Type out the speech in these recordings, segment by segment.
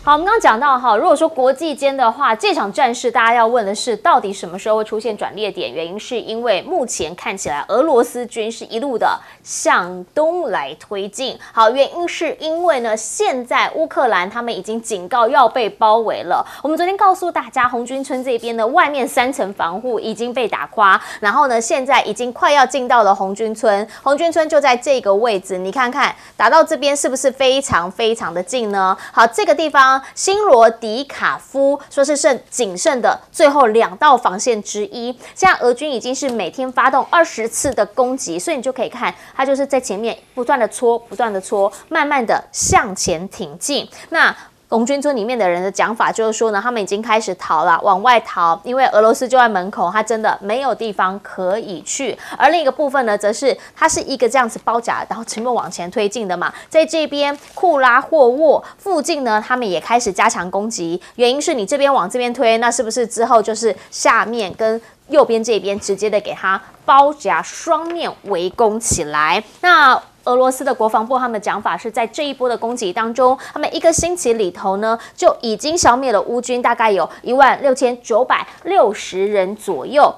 好，我们刚刚讲到哈，如果说国际间的话，这场战事大家要问的是，到底什么时候会出现转捩点？原因是因为目前看起来俄罗斯军是一路的向东来推进。好，原因是因为呢，现在乌克兰他们已经警告要被包围了。我们昨天告诉大家，红军村这边的外面3层防护已经被打垮，然后呢，现在已经快要进到了红军村。红军村就在这个位置，你看看打到这边是不是非常非常的近呢？好，这个地方。新罗迪卡夫说是仅剩的最后2道防线之一，现在俄军已经是每天发动20次的攻击，所以你就可以看，它就是在前面不断的搓，慢慢的向前挺进。那红军村里面的人的讲法就是说呢，他们已经开始逃了，往外逃，因为俄罗斯就在门口，他真的没有地方可以去。而另一个部分呢，则是它是一个这样子包夹，然后沉默往前推进的嘛。在这边库拉霍沃附近呢，他们也开始加强攻击，原因是你这边往这边推，那是不是之后就是下面跟右边这边直接的给它包夹，双面围攻起来？那俄罗斯的国防部他们的讲法是在这一波的攻击当中，他们1个星期里头呢，就已经消灭了乌军大概有16960人左右。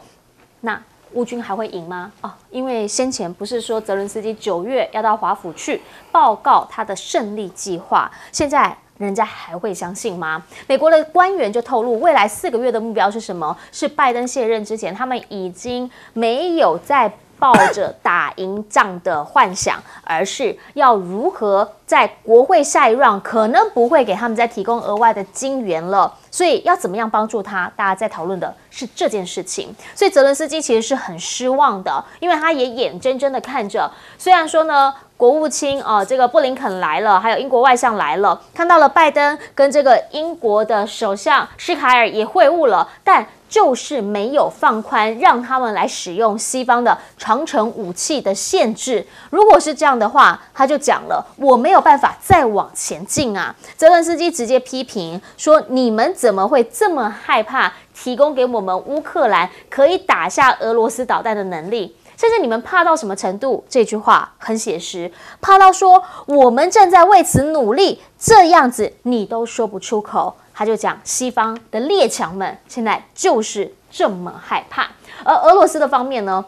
那乌军还会赢吗？哦，因为先前不是说泽伦斯基9月要到华府去报告他的胜利计划，现在人家还会相信吗？美国的官员就透露，未来4个月的目标是什么？是拜登卸任之前，他们已经没有在抱着打赢仗的幻想，而是要如何在国会下一 round 可能不会给他们再提供额外的金援了，所以要怎么样帮助他？大家在讨论的是这件事情。所以泽伦斯基其实是很失望的，因为他也眼睁睁的看着，虽然说呢，国务卿这个布林肯来了，还有英国外相来了，看到了拜登跟这个英国的首相施凯尔也会晤了，但就是没有放宽让他们来使用西方的长程武器的限制。如果是这样的话，他就讲了，我没有办法再往前进啊。泽伦斯基直接批评说，你们怎么会这么害怕提供给我们乌克兰可以打下俄罗斯导弹的能力？甚至你们怕到什么程度？这句话很写实，怕到说我们正在为此努力，这样子你都说不出口。他就讲西方的列强们现在就是这么害怕，而俄罗斯的方面呢，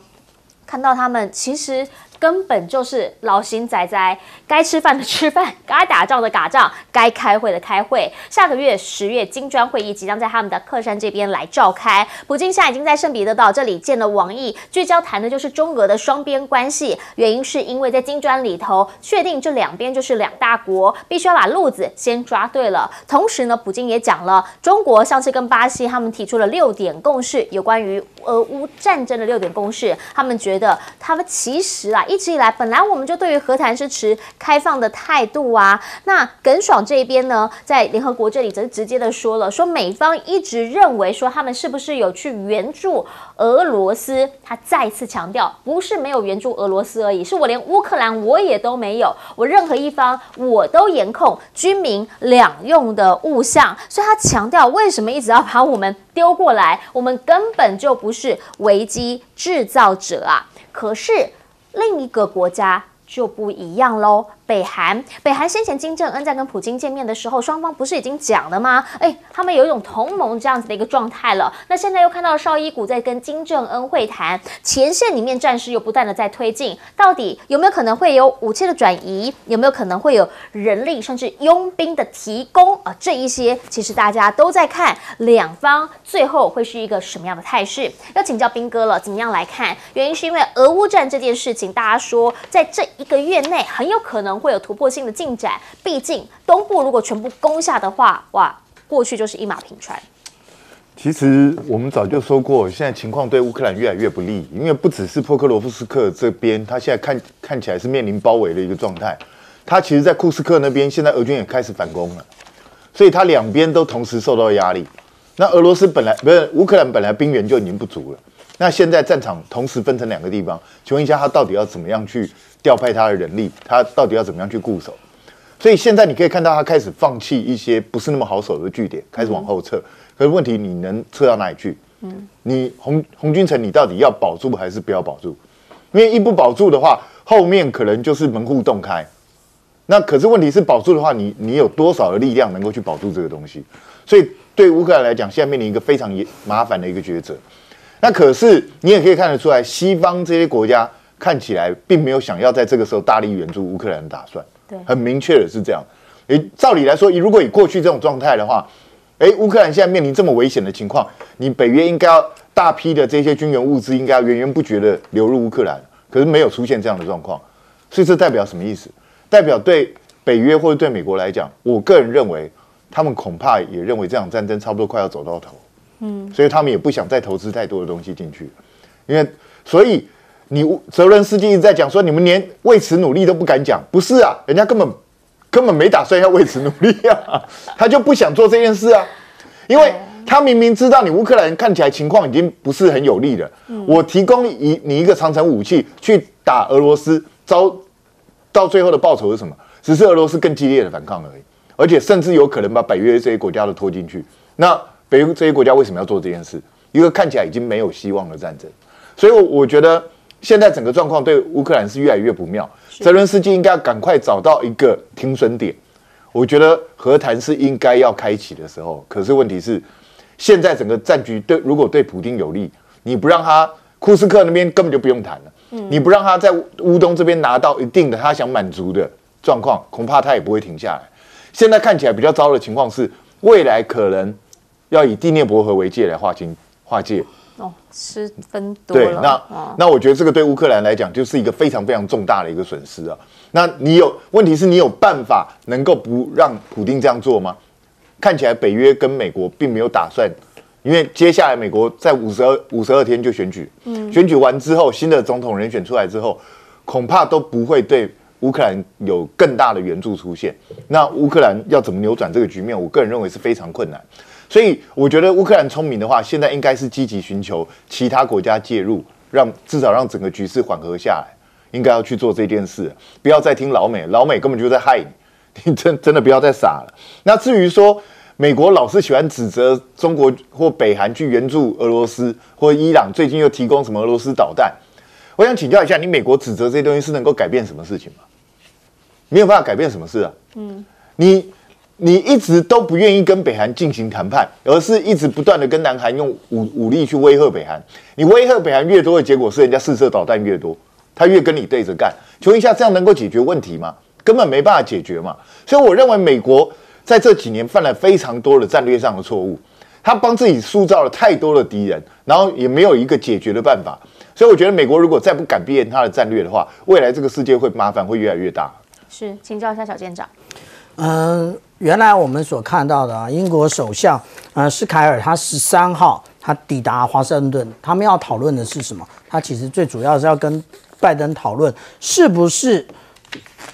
看到他们其实根本就是老型仔仔，该吃饭的吃饭，该打仗的打仗，该开会的开会。下个月10月金砖会议即将在他们的克山这边来召开，普京现在已经在圣彼得堡这里见了王毅，聚焦谈的就是中俄的双边关系。原因是因为在金砖里头确定这2边就是2大国，必须要把路子先抓对了。同时呢，普京也讲了，中国上次跟巴西他们提出了6点共识，有关于俄乌战争的6点共识，他们觉得他们其实一直以来本来我们就对于和谈是持开放的态度啊。那耿爽这边呢，在联合国这里则是直接的说了，说美方一直认为说他们是不是有去援助俄罗斯，他再一次强调，不是没有援助俄罗斯而已，是我连乌克兰我也都没有，我任何一方我都严控军民两用的物项。所以他强调，为什么一直要把我们丢过来？我们根本就不是危机制造者啊。可是另一个国家就不一样喽。北韩先前金正恩在跟普京见面的时候，双方不是已经讲了吗？他们有一种同盟这样子的一个状态了。那现在又看到绍伊古在跟金正恩会谈，前线里面战事又不断的在推进，到底有没有可能会有武器的转移？有没有可能会有人力甚至佣兵的提供啊？这一些其实大家都在看，两方最后会是一个什么样的态势？要请教彬哥了，怎么样来看？原因是因为俄乌战这件事情，大家说在这1个月内很有可能会有突破性的进展，毕竟东部如果全部攻下的话，哇，过去就是一马平川。其实我们早就说过，现在情况对乌克兰越来越不利，因为不只是波克罗夫斯克这边，他现在看起来是面临包围的一个状态。他其实，在库斯克那边，现在俄军也开始反攻了，所以他2边都同时受到压力。那俄罗斯乌克兰本来兵源就已经不足了，那现在战场同时分成2个地方，请问一下，他到底要怎么样去调派他的人力？他到底要怎么样去固守？所以现在你可以看到，他开始放弃一些不是那么好守的据点，开始往后撤。可是问题，你能撤到哪里去？你红军城，你到底要保住还是不要保住？因为一不保住的话，后面可能就是门户洞开。那可是问题是保住的话，你有多少的力量能够去保住这个东西？所以对乌克兰来讲，现在面临一个非常麻烦的一个抉择。那可是你也可以看得出来，西方这些国家看起来并没有想要在这个时候大力援助乌克兰的打算，对，很明确的是这样。照理来说，如果以过去这种状态的话，乌克兰现在面临这么危险的情况，你北约应该要大批的这些军援物资应该要源源不绝的流入乌克兰，可是没有出现这样的状况，所以这代表什么意思？代表对北约或者对美国来讲，我个人认为，他们恐怕也认为这场战争差不多快要走到头，所以他们也不想再投资太多的东西进去，所以泽伦斯基一直在讲说，你们连为此努力都不敢讲，不是啊，人家根本没打算要为此努力啊，他就不想做这件事啊，因为他明明知道你乌克兰看起来情况已经不是很有利了，我提供你一个长程武器去打俄罗斯，到最后的报酬是什么？只是俄罗斯更激烈的反抗而已，而且甚至有可能把北约这些国家都拖进去。那北约这些国家为什么要做这件事？一个看起来已经没有希望的战争，所以我觉得现在整个状况对乌克兰是越来越不妙。泽伦斯基应该赶快找到一个停损点。我觉得和谈是应该要开启的时候，可是问题是，现在整个战局如果对普丁有利，你不让他库斯克那边根本就不用谈了。你不让他在乌东这边拿到一定的他想满足的状况，恐怕他也不会停下来。现在看起来比较糟的情况是，未来可能要以第聂伯河为界来划界。失分多了。对，那我觉得这个对乌克兰来讲就是一个非常非常重大的一个损失啊。那问题是你有办法能够不让普丁这样做吗？看起来北约跟美国并没有打算。因为接下来美国在52天就选举，选举完之后，新的总统人选出来之后，恐怕都不会对乌克兰有更大的援助出现。那乌克兰要怎么扭转这个局面，我个人认为是非常困难。所以我觉得乌克兰聪明的话，现在应该是积极寻求其他国家介入，至少让整个局势缓和下来。应该要去做这件事，不要再听老美根本就在害你，你真的不要再傻了。那至于说，美国老是喜欢指责中国或北韩去援助俄罗斯，或伊朗最近又提供什么俄罗斯导弹。我想请教一下，你美国指责这些东西是能够改变什么事情吗？没有办法改变什么事啊。你一直都不愿意跟北韩进行谈判，而是一直不断的跟南韩用武力去威吓北韩。你威吓北韩越多的结果是，人家试射导弹越多，他越跟你对着干。请问一下，这样能够解决问题吗？根本没办法解决嘛。所以我认为美国在这几年犯了非常多的战略上的错误，他帮自己塑造了太多的敌人，然后也没有一个解决的办法。所以我觉得美国如果再不改变他的战略的话，未来这个世界会麻烦会越来越大。是，请教一下小舰长。原来我们所看到的英国首相施凯尔，他13号他抵达华盛顿，他们要讨论的是什么？他其实最主要是要跟拜登讨论是不是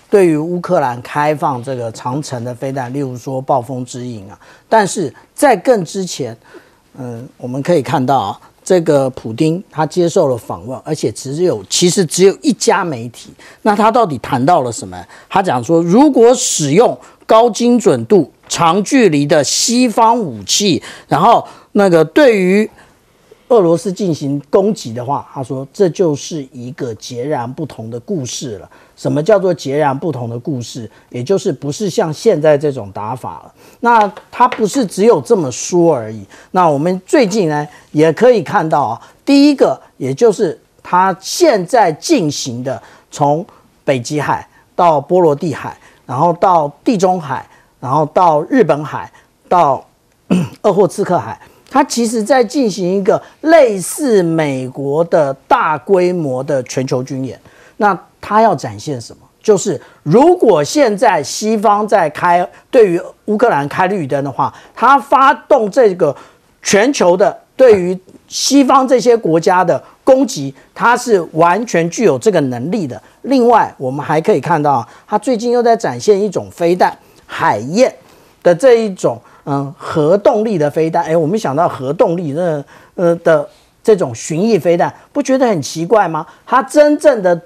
对于乌克兰开放这个长程的飞弹，例如说暴风之鹰啊。但是在更之前，我们可以看到这个普丁他接受了访问，而且其实只有一家媒体。那他到底谈到了什么？他讲说，如果使用高精准度、长距离的西方武器，然后对于俄罗斯进行攻击的话，他说这就是一个截然不同的故事了。什么叫做截然不同的故事？也就是不是像现在这种打法了。那他不是只有这么说而已。那我们最近呢也可以看到第一个，也就是他现在进行的，从北极海到波罗的海，然后到地中海，然后到日本海，到鄂霍次克海。它其实在进行一个类似美国的大规模的全球军演。那它要展现什么？就是如果现在西方在对于乌克兰开绿灯的话，它发动这个全球的对于西方这些国家的攻击，它是完全具有这个能力的。另外，我们还可以看到，它最近又在展现一种飞弹海燕的这一种核动力的飞弹。我们想到核动力的这种巡弋飞弹，不觉得很奇怪吗？它真正的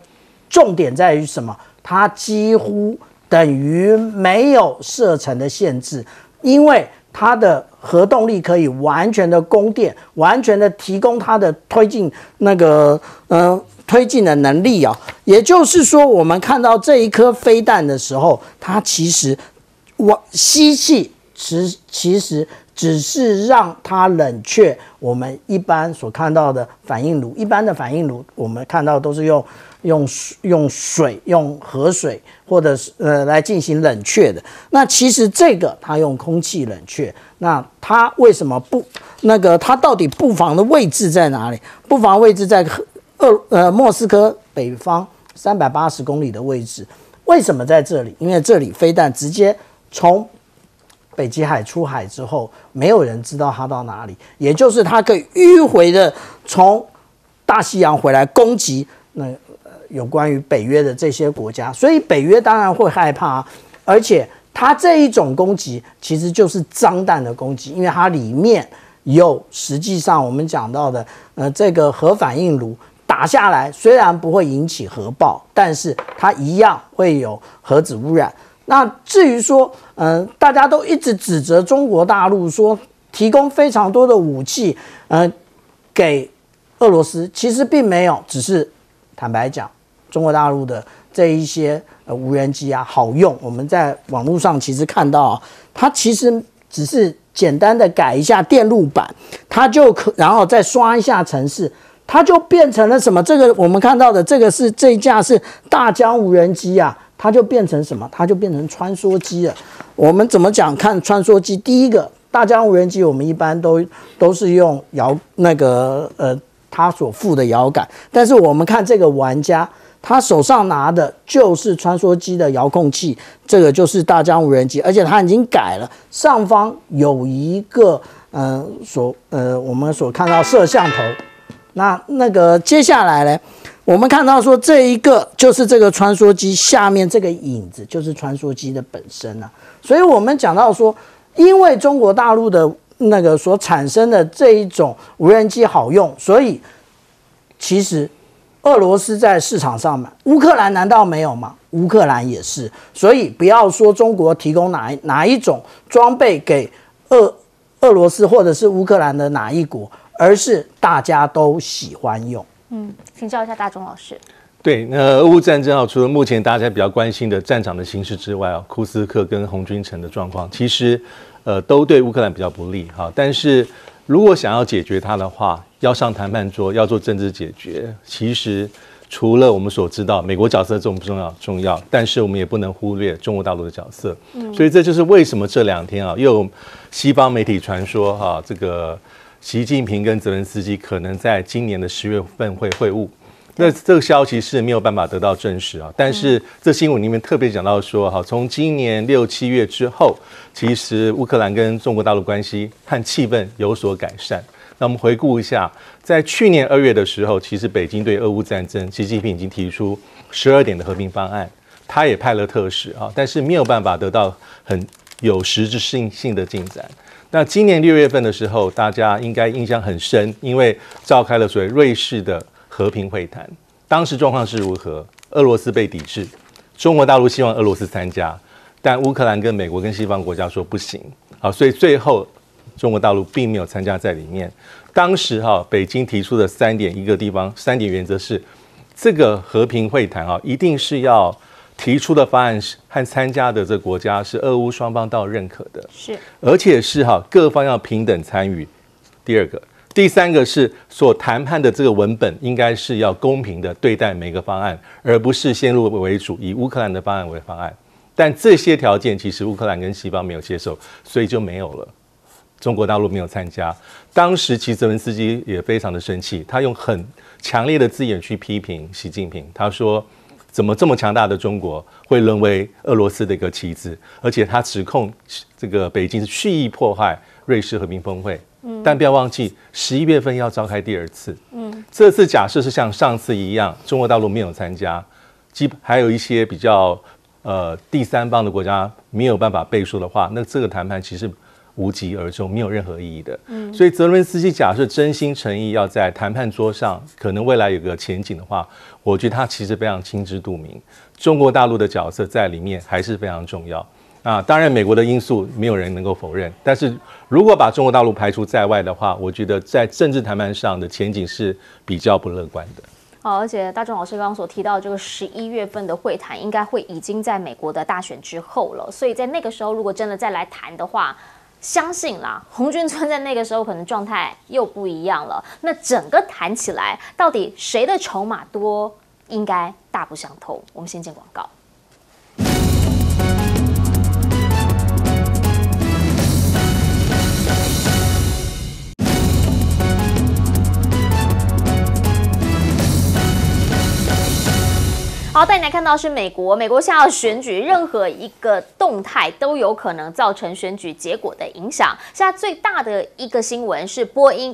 重点在于什么？它几乎等于没有射程的限制，因为它的核动力可以完全的供电，完全的提供它的推推进的能力啊。也就是说，我们看到这一颗飞弹的时候，它其实吸气，其实只是让它冷却我们一般所看到的反应炉。一般的反应炉，我们看到都是用水、用河水或者是来进行冷却的。那其实这个它用空气冷却。那它为什么不它到底布防的位置在哪里？布防位置在莫斯科北方380公里的位置。为什么在这里？因为这里飞弹直接从北极海出海之后，没有人知道它到哪里，也就是它可以迂回的从大西洋回来攻击有关于北约的这些国家，所以北约当然会害怕，而且它这一种攻击其实就是脏弹的攻击，因为它里面有实际上我们讲到的这个核反应炉打下来，虽然不会引起核爆，但是它一样会有核子污染。那至于说大家都一直指责中国大陆说提供非常多的武器给俄罗斯，其实并没有，只是坦白讲，中国大陆的这一些无人机啊好用，我们在网络上其实看到它其实只是简单的改一下电路板，它就然后再刷一下程式，它就变成了什么？这个我们看到的这一架是大疆无人机啊，它就变成什么？它就变成穿梭机了。我们怎么讲？看穿梭机，第一个大疆无人机，我们一般都是用它所附的摇杆，但是我们看这个玩家，他手上拿的就是穿梭机的遥控器，这个就是大疆无人机，而且他已经改了，上方有一个我们所看到摄像头。那个接下来呢，我们看到说这一个就是这个穿梭机下面这个影子就是穿梭机的本身啊，所以我们讲到说，因为中国大陆的所产生的这一种无人机好用，所以其实俄罗斯在市场上买，乌克兰难道没有吗？乌克兰也是，所以不要说中国提供哪一种装备给俄罗斯或者是乌克兰的哪一国，而是大家都喜欢用。请教一下大钟老师。对，俄乌战争除了目前大家比较关心的战场的形势之外库斯克跟红军城的状况，其实都对乌克兰比较不利但是如果想要解决它的话，要上谈判桌，要做政治解决，其实除了我们所知道美国角色重不重要，但是我们也不能忽略中国大陆的角色。所以这就是为什么这2天又有西方媒体传说这个习近平跟泽连斯基可能在今年的10月份会会晤。那这个消息是没有办法得到证实但是这新闻里面特别讲到说从今年6、7月之后，其实乌克兰跟中国大陆关系和气氛有所改善。那我们回顾一下，在去年2月的时候，其实北京对俄乌战争，习近平已经提出12点的和平方案，他也派了特使但是没有办法得到很有实质性的进展。那今年6月份的时候，大家应该印象很深，因为召开了所谓瑞士的和平会谈，当时状况是如何？俄罗斯被抵制，中国大陆希望俄罗斯参加，但乌克兰跟美国跟西方国家说不行，所以最后中国大陆并没有参加在里面。当时北京提出的3点，一个地方3点原则是，这个和平会谈一定是要提出的方案和参加的这个国家是俄乌双方都认可的，是，而且是各方要平等参与。第二个。第3个是所谈判的这个文本应该是要公平的对待每个方案，而不是先入为主，以乌克兰的方案为方案。但这些条件其实乌克兰跟西方没有接受，所以就没有了。中国大陆没有参加。当时其实泽连斯基也非常的生气，他用很强烈的字眼去批评习近平，他说怎么这么强大的中国会沦为俄罗斯的一个棋子，而且他指控这个北京是蓄意破坏瑞士和平峰会。但不要忘记11月份要召开第2次。这次假设是像上次一样，中国大陆没有参加，还有一些比较第3方的国家没有办法背书的话，那这个谈判其实无疾而终，没有任何意义的。所以泽伦斯基假设真心诚意要在谈判桌上，可能未来有个前景的话，我觉得他其实非常心知肚明，中国大陆的角色在里面还是非常重要。当然美国的因素没有人能够否认，但是如果把中国大陆排除在外的话，我觉得在政治谈判上的前景是比较不乐观的。而且大仲老师刚刚所提到这个11月份的会谈，应该会已经在美国的大选之后了，所以在那个时候，如果真的再来谈的话，相信啦，红军村在那个时候可能状态又不一样了。那整个谈起来，到底谁的筹码多，应该大不相同。我们先见广告。好，带你来看到是美国现在的选举，任何一个动态都有可能造成选举结果的影响。现在最大的一个新闻是波音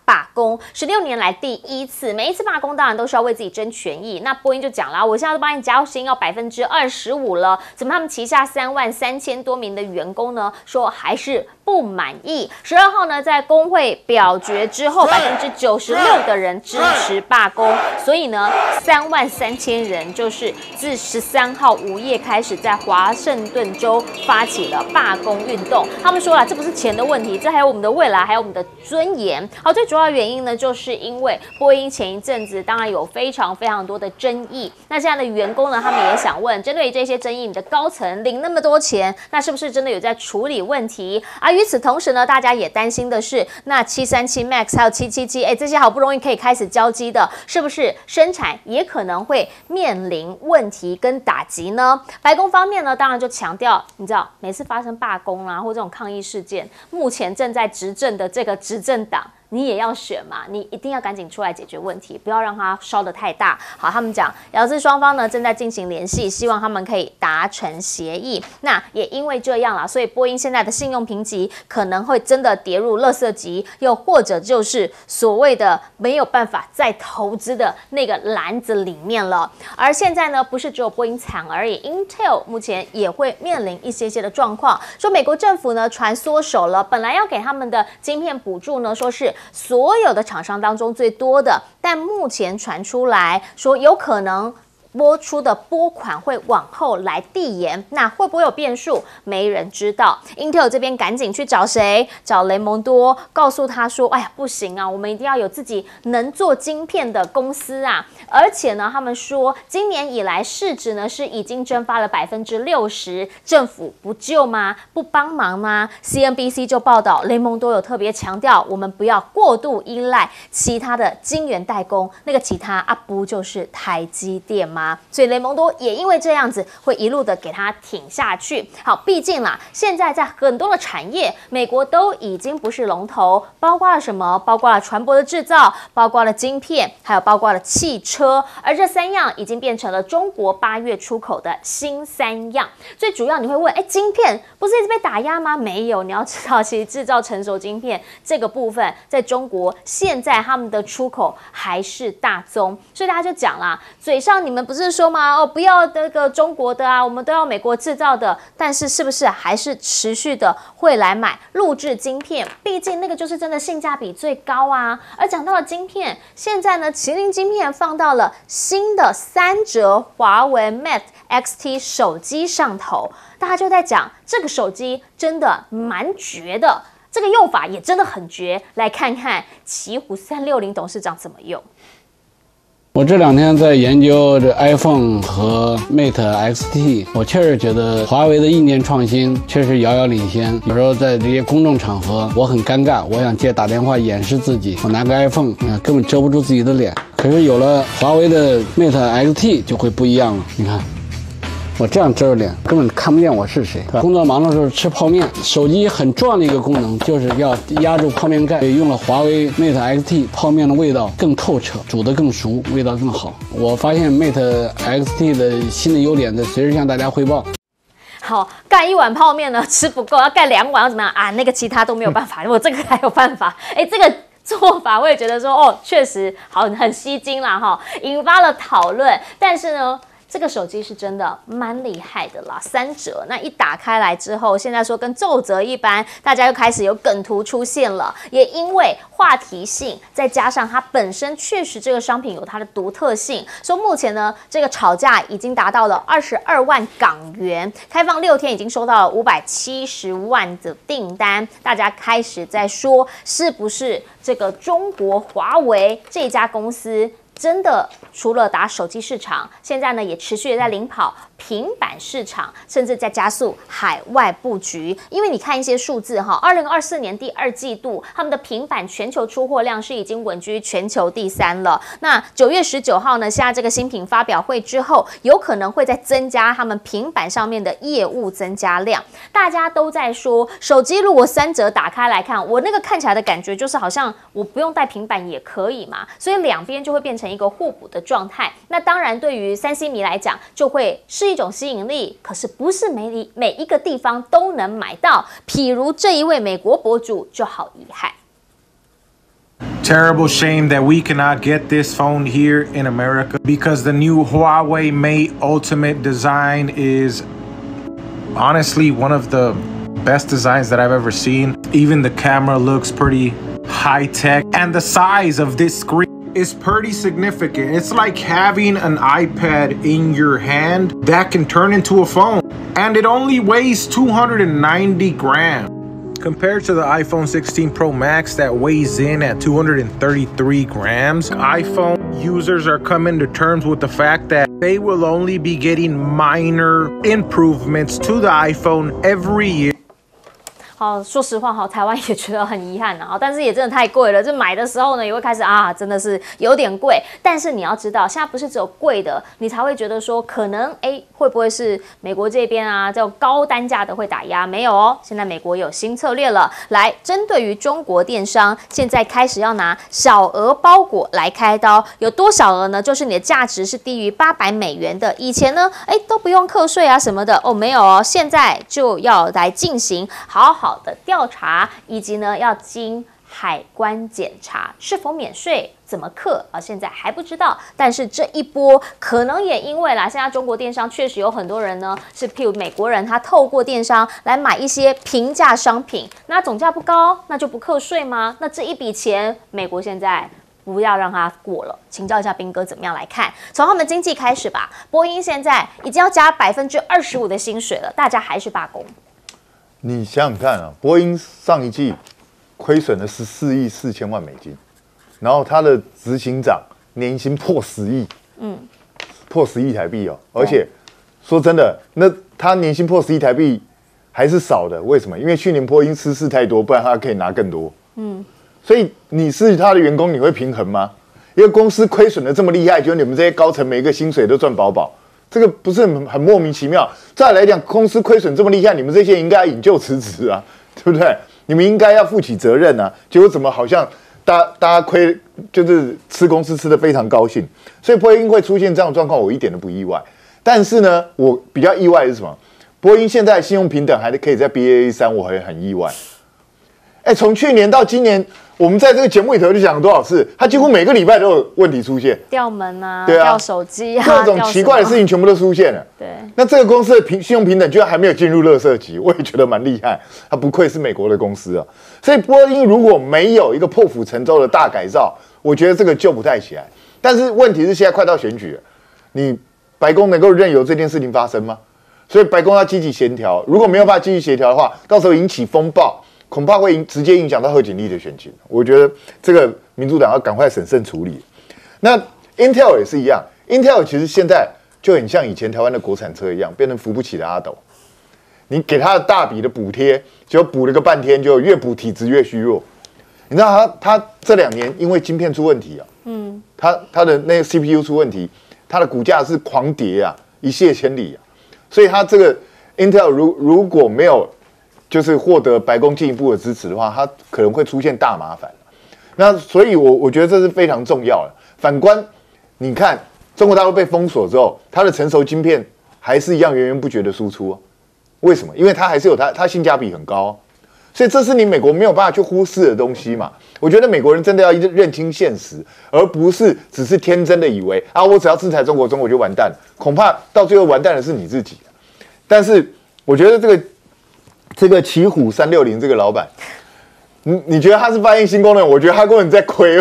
罢工，16年来第一次，每一次罢工当然都是要为自己争权益。那波音就讲啦，我现在都帮你加薪要25%了，怎么他们旗下33000多名的员工呢，说还是不满意。12号呢，在工会表决之后，96%的人支持罢工，所以呢，33000人就是自13号午夜开始，在华盛顿州发起了罢工运动。他们说了，这不是钱的问题，这还有我们的未来，还有我们的尊严。好，最主要的原因呢，就是因为波音前一阵子当然有非常多的争议。那现在的员工呢，他们也想问，针对这些争议，你的高层领那么多钱，那是不是真的有在处理问题？而与此同时呢，大家也担心的是，那737 MAX 还有777，这些好不容易可以开始交机的，是不是生产也可能会面临问题跟打击呢？白宫方面呢，当然就强调，你知道，每次发生罢工啦或这种抗议事件，目前正在执政的这个执政党，你也要选嘛，你一定要赶紧出来解决问题，不要让它烧得太大。好，他们讲劳资双方呢正在进行联系，希望他们可以达成协议。那也因为这样啦，所以波音现在的信用评级可能会真的跌入垃圾级，又或者就是所谓的没有办法再投资的那个篮子里面了。而现在呢，不是只有波音惨而已 ，Intel 目前也会面临一些的状况，说美国政府呢传缩手了，本来要给他们的晶片补助呢，说是所有的厂商当中最多的，但目前传出来说有可能拨出的拨款会往后来递延，那会不会有变数？没人知道。Intel 这边赶紧去找谁？找雷蒙多，告诉他说：“哎呀，不行啊，我们一定要有自己能做晶片的公司啊！而且呢，他们说今年以来市值呢是已经蒸发了60%，政府不救吗？不帮忙吗 ？CNBC 就报道，雷蒙多有特别强调，我们不要过度依赖其他的晶圆代工，那个其他不就是台积电吗？”所以雷蒙多也因为这样子，会一路的给他挺下去。好，毕竟啦，现在在很多的产业，美国都已经不是龙头，包括了什么？包括了船舶的制造，包括了晶片，还有包括了汽车。而这3样已经变成了中国8月出口的新3样。最主要你会问，晶片不是一直被打压吗？没有，你要知道，其实制造成熟晶片这个部分，在中国现在他们的出口还是大宗。所以大家就讲啦，嘴上你们不是说吗？不要那个中国的啊，我们都要美国制造的。但是是不是还是持续的会来买录制晶片？毕竟那个就是真的性价比最高啊。而讲到了晶片，现在呢，麒麟晶片放到了新的3折华为 Mate XT 手机上头，大家就在讲这个手机真的蛮绝的，这个用法也真的很绝。来看看奇虎360董事长怎么用。我这2天在研究这 iPhone 和 Mate XT， 我确实觉得华为的硬件创新确实遥遥领先。有时候在这些公众场合，我很尴尬，我想打电话掩饰自己，我拿个 iPhone， 根本遮不住自己的脸。可是有了华为的 Mate XT 就会不一样了，你看。我这样遮着脸，根本看不见我是谁。工作忙的时候吃泡面，手机很重要的一个功能就是要压住泡面盖。用了华为 Mate XT， 泡面的味道更透彻，煮得更熟，味道更好。我发现 Mate XT 的新的优点在随时向大家汇报。好，盖1碗泡面呢吃不够，要盖2碗要怎么样啊？那个其他都没有办法，我这个还有办法。这个做法我也觉得说，确实好很吸睛啦哈，引发了讨论。但是呢，这个手机是真的蛮厉害的啦，3折。那一打开来之后，现在说跟皱褶一般，大家又开始有梗图出现了。也因为话题性，再加上它本身确实这个商品有它的独特性，说目前呢这个炒价已经达到了22万港元，开放6天已经收到了570万的订单。大家开始在说，是不是这个中国华为这家公司真的除了打手机市场，现在呢也持续的在领跑平板市场，甚至在加速海外布局。因为你看一些数字哈，2024年第2季度他们的平板全球出货量是已经稳居全球第3了。那9月19号呢，下这个新品发表会之后，有可能会再增加他们平板上面的业务增加量。大家都在说，手机如果3折打开来看，我那个看起来的感觉就是好像我不用带平板也可以嘛，所以两边就会变成一个互补的状态。那当然，对于3C 迷来讲，就会是一种吸引力，可是不是每一个地方都能买到。譬如这一位美国博主就好遗憾。Terrible shame that we cannot get this phone here in America because the new Huawei Mate Ultimate design is honestly one of the best designs that I've ever seen. Even the camera looks pretty high tech and the size of this screen is pretty significant. It's like having an iPad in your hand that can turn into a phone, and it only weighs 290 grams compared to the iPhone 16 Pro Max that weighs in at 233 grams. iPhone users are coming to terms with the fact that they will only be getting minor improvements to the iPhone every year. 好，说实话，台湾也觉得很遗憾啊，但是也真的太贵了。这买的时候呢，也会开始真的是有点贵。但是你要知道，现在不是只有贵的，你才会觉得说，可能会不会是美国这边这种高单价的会打压？没有哦，现在美国有新策略了，来针对于中国电商，现在开始要拿小额包裹来开刀。有多小额呢？就是你的价值是低于$800的，以前呢，都不用课税什么的哦，没有哦，现在就要来进行好的调查，以及呢要经海关检查是否免税，怎么课现在还不知道。但是这一波可能也因为现在中国电商确实有很多人呢是譬如美国人，他透过电商来买一些平价商品，那总价不高，那就不课税吗？那这一笔钱美国现在不要让它过了。请教一下彬哥怎么样来看？从他们经济开始吧，波音现在已经要加25%的薪水了，大家还是罢工。你想想看波音上一季亏损了14亿4千万美金，然后他的执行长年薪破10亿，破10亿台币哦。而且说真的，那他年薪破10亿台币还是少的，为什么？因为去年波音失事太多，不然他可以拿更多。所以你是他的员工，你会平衡吗？因为公司亏损的这么厉害，就你们这些高层每一个薪水都赚饱饱。这个不是很莫名其妙？再来讲，公司亏损这么厉害，你们这些人应该引咎辞职啊，对不对？你们应该要负起责任啊。结果怎么好像大家就是吃公司吃得非常高兴，所以波音会出现这样的状况，我一点都不意外。但是呢，我比较意外的是什么？波音现在信用平等还可以在 Baa3，我很意外。从去年到今年，我们在这个节目里头就讲了多少次，他几乎每个礼拜都有问题出现，掉门对掉手机各种奇怪的事情全部都出现了。对，那这个公司的信用平等居然还没有进入垃圾级，我也觉得蛮厉害。他不愧是美国的公司啊。所以波音如果没有一个破釜沉舟的大改造，我觉得这个救不太起来。但是问题是现在快到选举了，你白宫能够任由这件事情发生吗？所以白宫要积极协调，如果没有办法积极协调的话，到时候引起风暴，恐怕会直接影响到贺锦丽的选情。我觉得这个民主党要赶快审慎处理。那 Intel 也是一样 ，Intel 其实现在就很像以前台湾的国产车一样，变成扶不起的阿斗。你给他的大笔的补贴，结果补了个半天，就越补体质越虚弱。你知道他这2年因为晶片出问题他的那个 CPU 出问题，他的股价是狂跌一泻千里所以他这个 Intel 如果没有就是获得白宫进一步的支持的话，它可能会出现大麻烦。那所以我觉得这是非常重要的。反观你看中国大陆被封锁之后，它的成熟晶片还是一样源源不绝的输出为什么？因为它还是有它性价比很高所以这是你美国没有办法去忽视的东西嘛。我觉得美国人真的要认清现实，而不是只是天真的以为我只要制裁中国，中国就完蛋了。恐怕到最后完蛋的是你自己。但是我觉得这个奇虎360这个老板，你觉得他是发现新功能？我觉得他根本在亏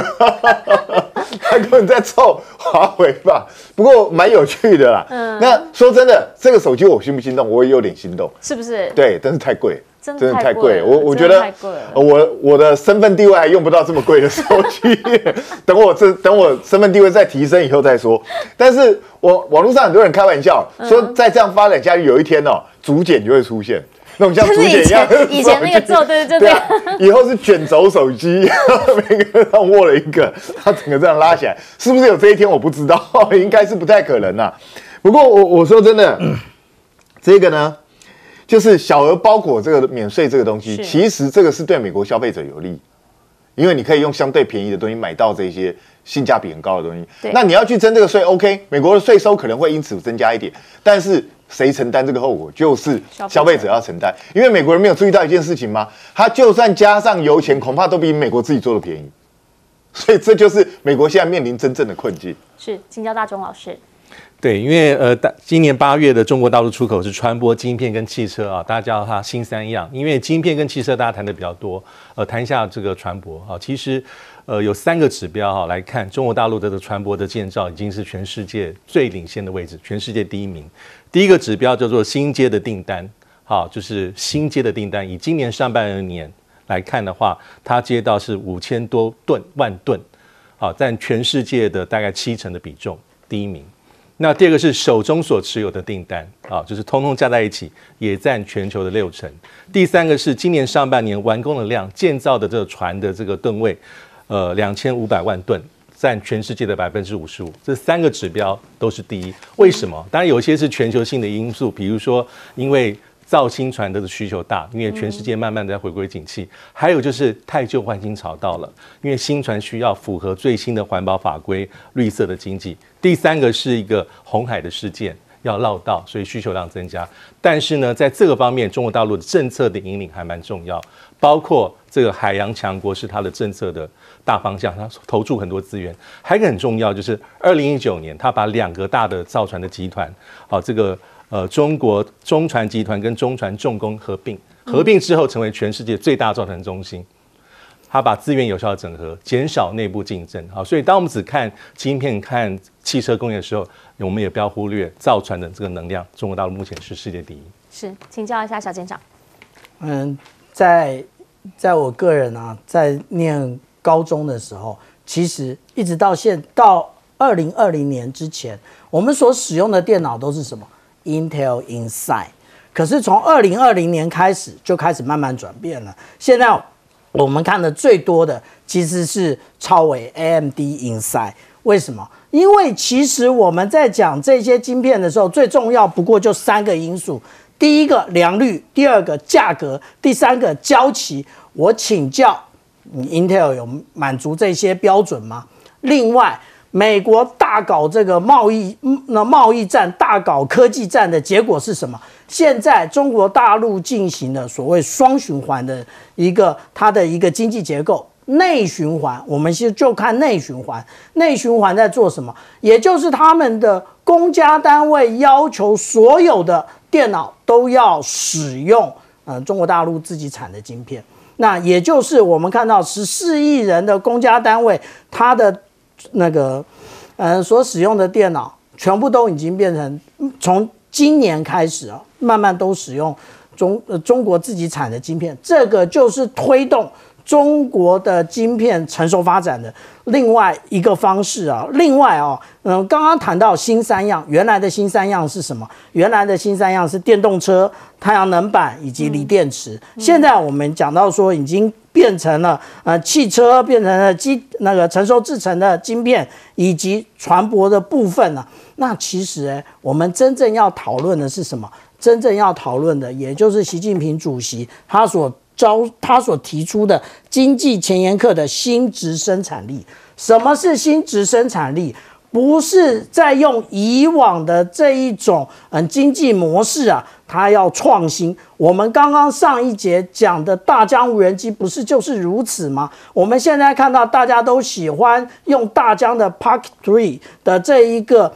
他根本在凑华为吧。不过蛮有趣的啦。那说真的，这个手机我心不心动？我也有点心动，是不是？对，但是太贵。真的太贵了。了，我觉得我的身份地位还用不到这么贵的手机，等我身份地位再提升以后再说。但是网络上很多人开玩笑说，再这样发展下去，有一天竹简就会出现。那种像竹简一样，以前那个做对，以后是卷轴手机，每个人上握了一个，它整个这样拉起来，是不是有这一天我不知道，应该是不太可能啦。不过我说真的，这个呢，就是小额包裹这个免税这个东西，其实这个是对美国消费者有利，因为你可以用相对便宜的东西买到这些性价比很高的东西。那你要去征这个税 ，OK， 美国的税收可能会因此增加一点，但是谁承担这个后果？就是消费者要承担。因为美国人没有注意到一件事情吗？他就算加上油钱，恐怕都比美国自己做的便宜。所以这就是美国现在面临真正的困境。是，请教大钟老师。对，因为今年8月的中国大陆出口是船舶、晶片跟汽车啊，大家叫它新三样。因为晶片跟汽车大家谈的比较多，谈一下这个船舶啊，其实有3个指标来看，中国大陆的船舶的建造已经是全世界最领先的位置，全世界第1名。第一个指标叫做新接的订单，好，就是新接的订单，以今年上半年来看的话，它接到是5000多万吨，好，占全世界的大概70%的比重，第1名。那第二个是手中所持有的订单，啊，就是通通加在一起，也占全球的60%。第3个是今年上半年完工的量，建造的这个船的这个吨位，2500万吨，占全世界的55%。这3个指标都是第一。为什么？当然有些是全球性的因素，比如说因为造新船的需求大，因为全世界慢慢的在回归景气，还有就是汰旧换新潮到了，因为新船需要符合最新的环保法规、绿色的经济。第3个是一个红海的事件要绕道，所以需求量增加。但是呢，在这个方面，中国大陆的政策的引领还蛮重要，包括这个海洋强国是它的政策的大方向，它投注很多资源。还有一个很重要，就是2019年，它把2个大的造船的集团，这个中国中船集团跟中船重工合并之后成为全世界最大造船中心。它把资源有效的整合，减少内部竞争。好，所以当我们只看晶片、看汽车工业的时候，我们也不要忽略造船的这个能量。中国大陆目前是世界第1。是，请教一下小舰长。在我个人啊，在念高中的时候，其实一直到2020年之前，我们所使用的电脑都是什么 ？Intel Inside。可是从2020年开始，就开始慢慢转变了。现在我们看的最多的其实是超微 AMD Inside。为什么？因为其实我们在讲这些晶片的时候，最重要不过就3个因素：第一个良率，第2个价格，第3个交期。我请教Intel 有满足这些标准吗？另外，美国大搞这个贸易战，大搞科技战的结果是什么？现在中国大陆进行了所谓双循环的它的一个经济结构。内循环，我们就看内循环。内循环在做什么？也就是他们的公家单位要求所有的电脑都要使用中国大陆自己产的晶片。那也就是我们看到14亿人的公家单位，它的所使用的电脑全部都已经变成从今年开始慢慢都使用中国自己产的晶片，这个就是推动中国的晶片成熟发展的另外一个方式另外刚刚谈到新3样，原来的新3样是什么？原来的新3样是电动车、太阳能板以及锂电池。现在我们讲到说，已经变成了汽车，变成了成熟制成的晶片以及船舶的部分了。那其实我们真正要讨论的是什么？真正要讨论的，也就是习近平主席他所提出的经济前沿课的新质生产力。什么是新质生产力？不是在用以往的这一种经济模式它要创新。我们刚刚上一节讲的大疆无人机不是就是如此吗？我们现在看到大家都喜欢用大疆的 Park 3的这一个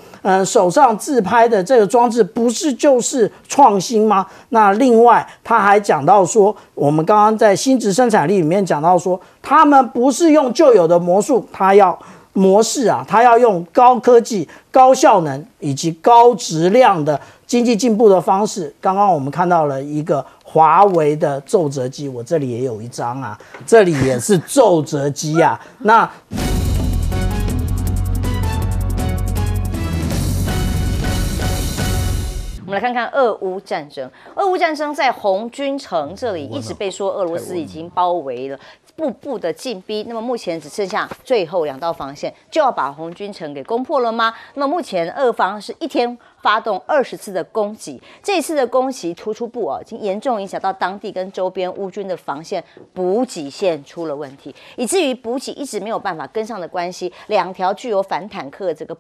手上自拍的这个装置，不是就是创新吗？那另外他还讲到说，我们刚刚在新质生产力里面讲到说，他们不是用旧有的模式它要用高科技、高效能以及高质量的经济进步的方式。刚刚我们看到了一个华为的皱褶机，我这里也有一张啊，这里也是皱褶机啊。那我们来看看俄乌战争。俄乌战争在红军城这里一直被说俄罗斯已经包围了，步步的进逼。那么目前只剩下最后2道防线，就要把红军城给攻破了吗？那么目前俄方是一天发动20次的攻击，这一次的攻击突出部已经严重影响到当地跟周边乌军的防线，补给线出了问题，以至于补给一直没有办法跟上的关系，2条具有反坦克这个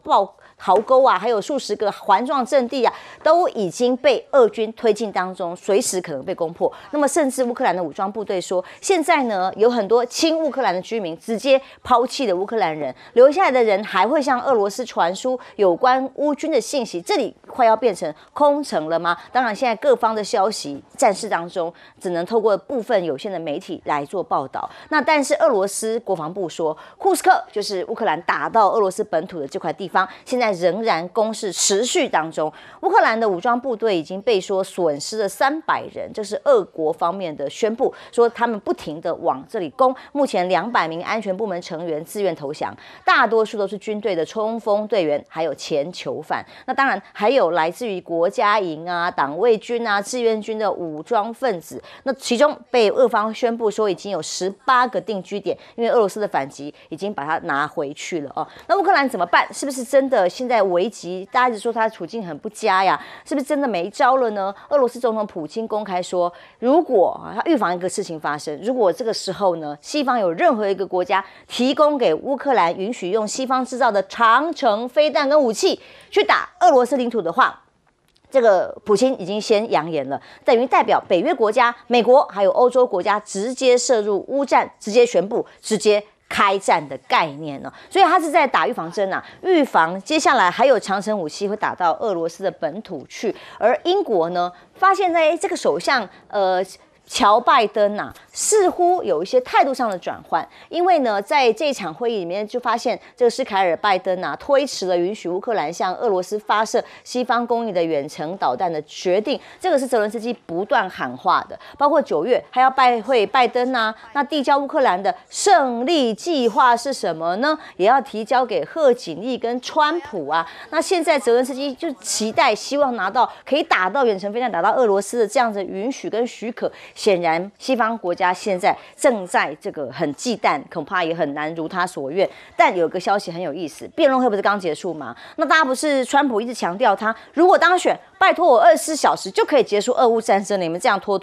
壕沟啊，还有数十个环状阵地啊，都已经被俄军推进当中，随时可能被攻破。那么甚至乌克兰的武装部队说，现在呢有很多亲乌克兰的居民直接抛弃了乌克兰人，留下来的人还会向俄罗斯传输有关乌军的信息，这里快要变成空城了吗？当然，现在各方的消息战事当中，只能透过部分有限的媒体来做报道。那但是俄罗斯国防部说，库斯克就是乌克兰打到俄罗斯本土的这块地方，现在仍然攻势持续当中。乌克兰的武装部队已经被说损失了300人，这是俄国方面的宣布，说他们不停的往这里攻。目前200名安全部门成员自愿投降，大多数都是军队的冲锋队员，还有前囚犯。那当然还有来自于国家营啊、党卫军啊、志愿军的武装分子。那其中被俄方宣布说已经有18个定居点，因为俄罗斯的反击已经把它拿回去了哦。那乌克兰怎么办？是不是真的现在危急？大家一直说他处境很不佳呀，是不是真的没招了呢？俄罗斯总统普京公开说，如果他预防一个事情发生，如果这个时候呢，西方有任何一个国家提供给乌克兰允许用西方制造的长程飞弹跟武器去打俄罗斯领土的话，这个普京已经先扬言了，等于代表北约国家、美国还有欧洲国家直接涉入乌战，直接宣布直接开战的概念呢，所以他是在打预防针啊，预防接下来还有长程武器会打到俄罗斯的本土去。而英国呢，发现在这个首相乔拜登似乎有一些态度上的转换，因为呢，在这一场会议里面就发现，这个施凯尔拜登推迟了允许乌克兰向俄罗斯发射西方供应的远程导弹的决定，这个是泽伦斯基不断喊话的，包括9月还要拜会拜登那递交乌克兰的胜利计划是什么呢？也要提交给贺锦丽跟川普啊。那现在泽伦斯基就期待希望拿到可以打到远程飞弹打到俄罗斯的这样的允许跟许可。显然，西方国家现在正在这个很忌惮，恐怕也很难如他所愿。但有一个消息很有意思，辩论会不是刚结束吗？那大家不是川普一直强调他如果当选，拜托我24小时就可以结束俄乌战争，你们这样拖，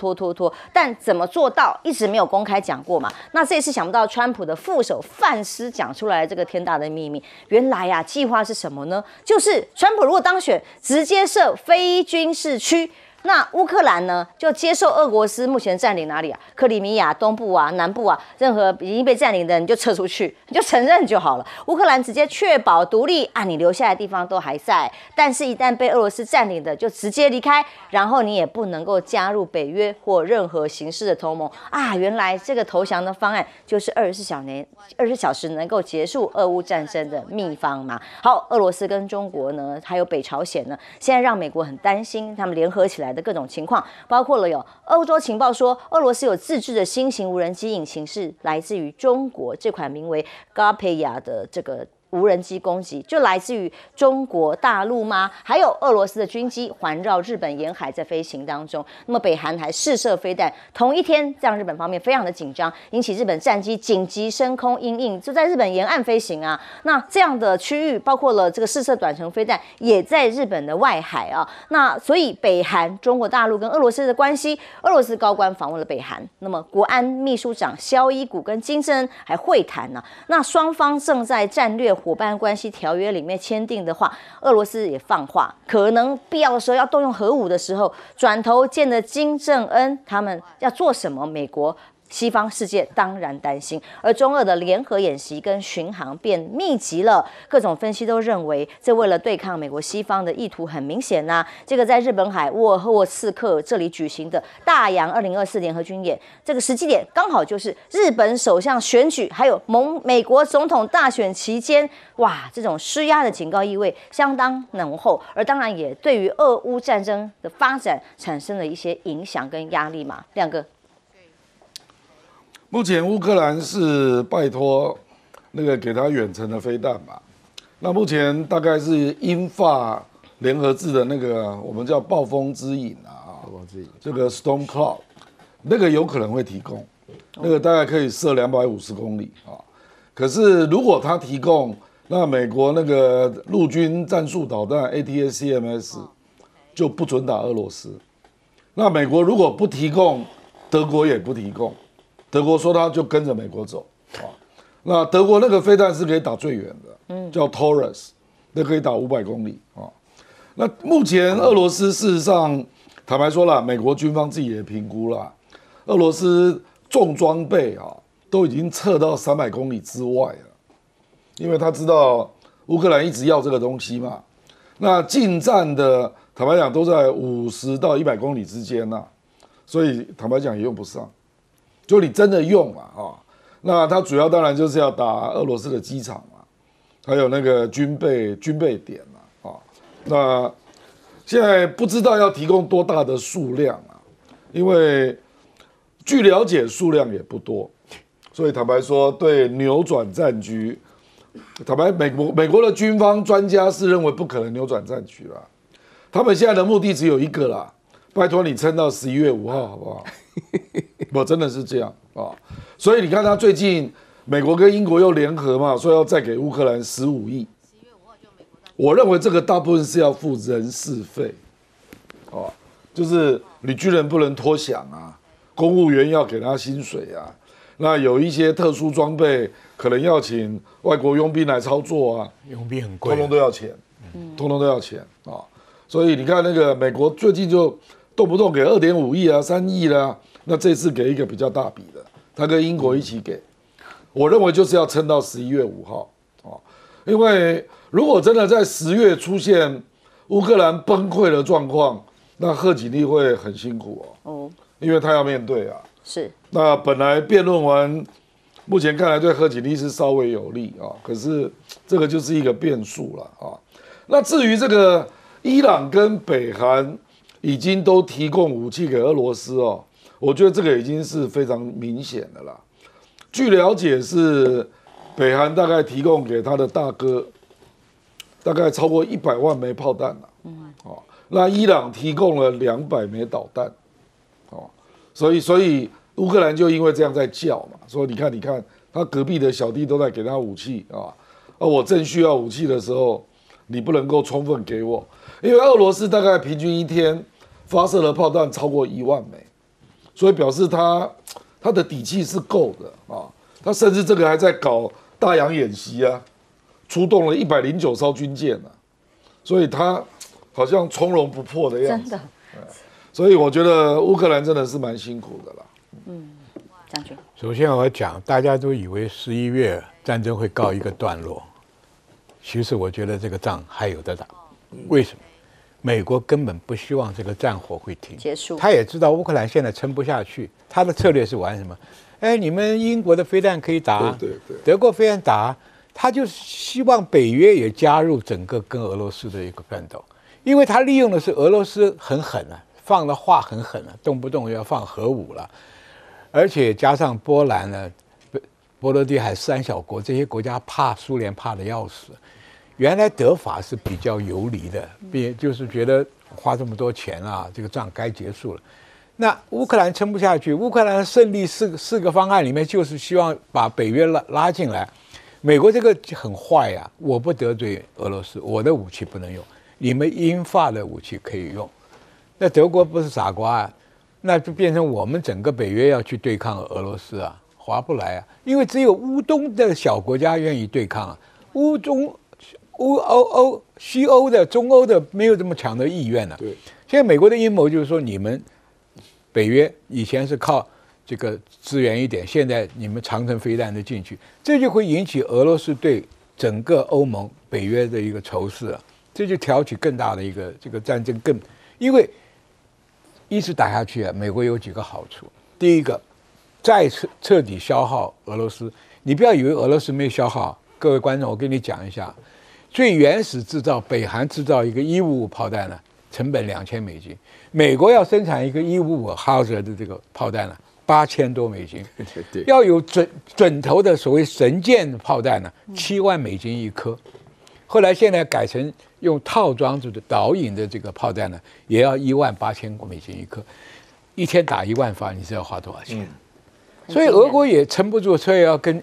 但怎么做到一直没有公开讲过嘛？那这次想不到川普的副手范斯讲出来这个天大的秘密，原来计划是什么呢？就是川普如果当选，直接设非军事区。那乌克兰呢，就接受俄罗斯目前占领哪里啊？克里米亚东部啊、南部啊，任何已经被占领的你就撤出去，你就承认就好了。乌克兰直接确保独立你留下来的地方都还在，但是一旦被俄罗斯占领的，就直接离开，然后你也不能够加入北约或任何形式的同盟原来这个投降的方案就是24小时能够结束俄乌战争的秘方嘛。好，俄罗斯跟中国呢，还有北朝鲜呢，现在让美国很担心，他们联合起来的各种情况，包括了有欧洲情报说，俄罗斯有自制的新型无人机引擎是来自于中国，这款名为 Garpeia 的这个无人机攻击就来自于中国大陆吗？还有俄罗斯的军机环绕日本沿海在飞行当中，那么北韩还试射飞弹，同一天这样日本方面非常的紧张，引起日本战机紧急升空因应，就在日本沿岸飞行啊。那这样的区域包括了这个试射短程飞弹也在日本的外海啊。那所以北韩、中国大陆跟俄罗斯的关系，俄罗斯高官访问了北韩，那么国安秘书长肖伊古跟金正恩还会谈呢。那双方正在战略伙伴关系条约里面签订的话，俄罗斯也放话，可能必要的时候要动用核武的时候，转头见了金正恩，他们要做什么？美国西方世界当然担心，而中俄的联合演习跟巡航变密集了，各种分析都认为，这为了对抗美国西方的意图很明显呐。这个在日本海沃霍茨克这里举行的大洋2024联合军演，这个时机点刚好就是日本首相选举，还有美国总统大选期间，哇，这种施压的警告意味相当浓厚，而当然也对于俄乌战争的发展产生了一些影响跟压力嘛，亮哥。目前乌克兰是拜托那个给他远程的飞弹嘛，那目前大概是英法联合制的那个我们叫暴风之影啊，这个 Storm Cloud， 那个有可能会提供，那个大概可以射250公里啊。可是如果他提供，那美国那个陆军战术导弹 ATACMS 就不准打俄罗斯。那美国如果不提供，德国也不提供。德国说他就跟着美国走啊，那德国那个飞弹是可以打最远的，叫 Taurus， 那可以打500公里啊。那目前俄罗斯事实上，坦白说了，美国军方自己也评估了，俄罗斯重装备啊都已经撤到300公里之外了，因为他知道乌克兰一直要这个东西嘛。那近战的坦白讲都在50到100公里之间呐，所以坦白讲也用不上。就你真的用了啊，那它主要当然就是要打俄罗斯的机场嘛，还有那个军备点嘛啊。那现在不知道要提供多大的数量啊，因为据了解数量也不多，所以坦白说对扭转战局，坦白美国的军方专家是认为不可能扭转战局啦，他们现在的目的只有一个啦，拜托你撑到11月5号好不好？我真的是这样啊，所以你看他最近美国跟英国又联合嘛，说要再给乌克兰15亿。我认为这个大部分是要付人事费，啊，就是你军人不能脱饷啊，公务员要给他薪水啊，那有一些特殊装备可能要请外国佣兵来操作啊，佣兵很贵，通通都要钱，通通都要钱啊。所以你看那个美国最近就动不动给2.5亿啊、3亿啦。那这次给一个比较大笔的，他跟英国一起给，我认为就是要撑到11月5号啊，因为如果真的在10月出现乌克兰崩溃的状况，那贺锦丽会很辛苦哦，因为他要面对啊。是。那本来辩论完，目前看来对贺锦丽是稍微有利啊，可是这个就是一个变数了啊。那至于这个伊朗跟北韩已经都提供武器给俄罗斯哦。我觉得这个已经是非常明显的啦。据了解是，北韩大概提供给他的大哥，大概超过100万枚炮弹了。那伊朗提供了200枚导弹，所以乌克兰就因为这样在叫嘛，说你看，他隔壁的小弟都在给他武器啊，我正需要武器的时候，你不能够充分给我，因为俄罗斯大概平均一天发射的炮弹超过1万枚。所以表示他的底气是够的啊，他甚至这个还在搞大洋演习啊，出动了109艘军舰啊，所以他好像从容不迫的样子。真的，所以我觉得乌克兰真的是蛮辛苦的啦。将军，首先我讲，大家都以为11月战争会告一个段落，其实我觉得这个仗还有得打。为什么？美国根本不希望这个战火会停结束，他也知道乌克兰现在撑不下去，他的策略是玩什么？哎，你们英国的飞弹可以打，对，德国飞弹打，他就希望北约也加入整个跟俄罗斯的一个战斗，因为他利用的是俄罗斯很狠了，放的话很狠了，动不动要放核武了，而且加上波兰呢，波罗的海3小国这些国家怕苏联怕得要死。原来德法是比较游离的，就是觉得花这么多钱啊，这个仗该结束了。那乌克兰撑不下去，乌克兰的胜利四个方案里面就是希望把北约拉进来。美国这个很坏呀，我不得罪俄罗斯，我的武器不能用，你们英法的武器可以用。那德国不是傻瓜啊，那就变成我们整个北约要去对抗俄罗斯啊，划不来啊，因为只有乌东的小国家愿意对抗啊，西欧的、中欧的没有这么强的意愿了。对，现在美国的阴谋就是说，你们北约以前是靠这个支援一点，现在你们长程飞弹都进去，这就会引起俄罗斯对整个欧盟、北约的一个仇视了，这就挑起更大的一个这个战争因为一直打下去啊，美国有几个好处，第一个，再彻底消耗俄罗斯，你不要以为俄罗斯没消耗，各位观众，我跟你讲一下，最原始制造北韩制造一个155炮弹呢，成本$2000，美国要生产一个155哈泽的这个炮弹呢，$8000多，对，要有准头的所谓神箭炮弹呢，$7万一颗，后来现在改成用套装的导引的这个炮弹呢，也要$18000一颗，一天打1万发，你知道花多少钱？所以俄国也撑不住，所以要跟